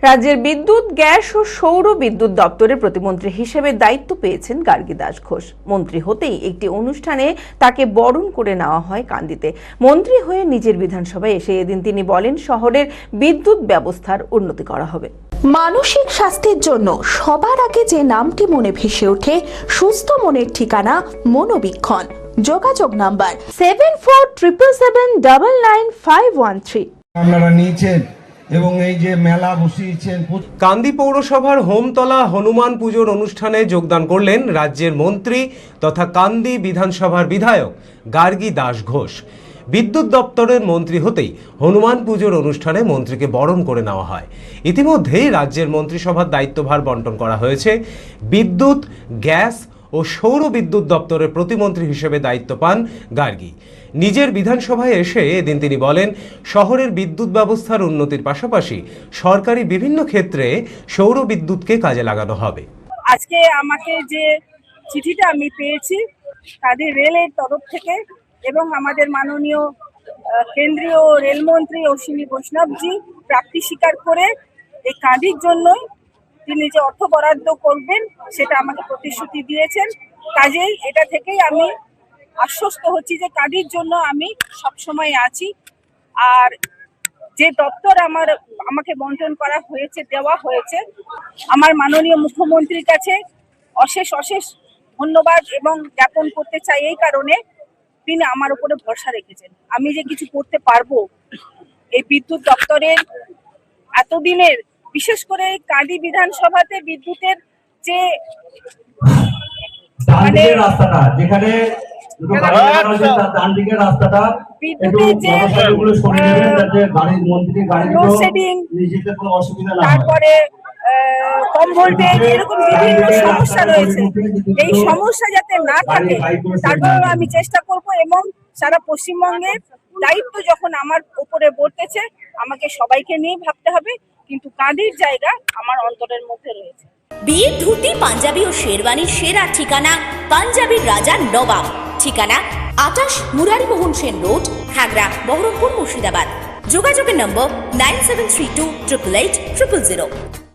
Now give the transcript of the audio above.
রাজ্যের বিদ্যুৎ, গ্যাস ও সৌর বিদ্যুৎ দপ্তরের প্রতিমন্ত্রী হিসেবে দায়িত্ব পেয়েছেন গার্গী দাস ঘোষ। মন্ত্রী হতেই একটি অনুষ্ঠানে তাকে বরণ করে নেওয়া হয় কান্দিতে। মন্ত্রী হয়ে নিজের বিধানসভায় এসে এদিন তিনি বলেন, শহরের বিদ্যুৎ ব্যবস্থার উন্নতি করা হবে। মানসিক স্বাস্থ্যের জন্য সবার আগে যে নামটি মনে ভেসে ওঠে, সুস্থ মনের ঠিকানা মনোবীক্ষণ। যোগাযোগ নাম্বার 7477799513। আপনারা নিয়েছেন এবং এই যে মেলা বসিয়েছেন। কান্দি পৌরসভার হোমতলা হনুমান পুজোর অনুষ্ঠানে যোগদান করলেন রাজ্যের মন্ত্রী তথা কান্দি বিধানসভার বিধায়ক গার্গী দাস ঘোষ। বিদ্যুৎ দপ্তরের মন্ত্রী হতেই হনুমান পুজোর অনুষ্ঠানে মন্ত্রীকে বরণ করে নেওয়া হয়। ইতিমধ্যেই রাজ্যের মন্ত্রিসভার দায়িত্বভার বন্টন করা হয়েছে। বিদ্যুৎ, গ্যাস ও সৌর বিদ্যুৎ দপ্তরের প্রতিমন্ত্রী হিসেবে দায়িত্ব পান গার্গী। নিজের বিধানসভায় এসে এদিন তিনি বলেন, শহরের বিদ্যুৎ ব্যবস্থার উন্নতির পাশাপাশি সরকারি বিভিন্ন ক্ষেত্রে সৌর বিদ্যুৎকে কাজে লাগানো হবে। আজকে আমাকে যে চিঠিটা আমি পেয়েছি তাদের রেলের তরফ থেকে এবং আমাদের মাননীয় কেন্দ্রীয় রেলমন্ত্রী অশ্বিনী বৈষ্ণবজি প্রাপ্তি স্বীকার করে এই কাঁদির জন্যই তিনি যে অর্থ বরাদ্দ করবেন সেটা আমাকে প্রতিশ্রুতি দিয়েছেন। কাজেই এটা থেকেই আমি আশ্বস্ত হচ্ছি যে কাঁদির জন্য আমি সবসময় আছি। আর যে দপ্তর আমাকে বন্টন করা হয়েছে, দেওয়া হয়েছে, আমার মাননীয় মুখ্যমন্ত্রীর কাছে অশেষ অশেষ ধন্যবাদ এবং জ্ঞাপন করতে চাই। এই কারণে তিনি আমার উপরে ভরসা রেখেছেন। আমি যে কিছু করতে পারবো এই বিদ্যুৎ দপ্তরের এতদিনের, বিশেষ করে কাঁদি বিধানসভাতে বিদ্যুতের যে মানে তারপরে কম ভোল্টেজ, এরকম বিভিন্ন সমস্যা রয়েছে, এই সমস্যা যাতে না থাকে তার জন্য আমি চেষ্টা করব এবং সারা পশ্চিমবঙ্গের দায়িত্ব যখন আমার উপরে বর্তেছে আমাকে সবাইকে নিয়ে ভাবতে হবে, কিন্তু কাঁদির জায়গা আমার অন্তরের মধ্যে রয়েছে। বিয়ের ধুতি, পাঞ্জাবি ও শেরওয়ানির সেরা ঠিকানা পাঞ্জাবির রাজা নবাব। ঠিকানা 28 মুরারি মোহন সেন রোড, খাগড়া, বহরমপুর, মুর্শিদাবাদ। যোগাযোগের নম্বর 9732880000।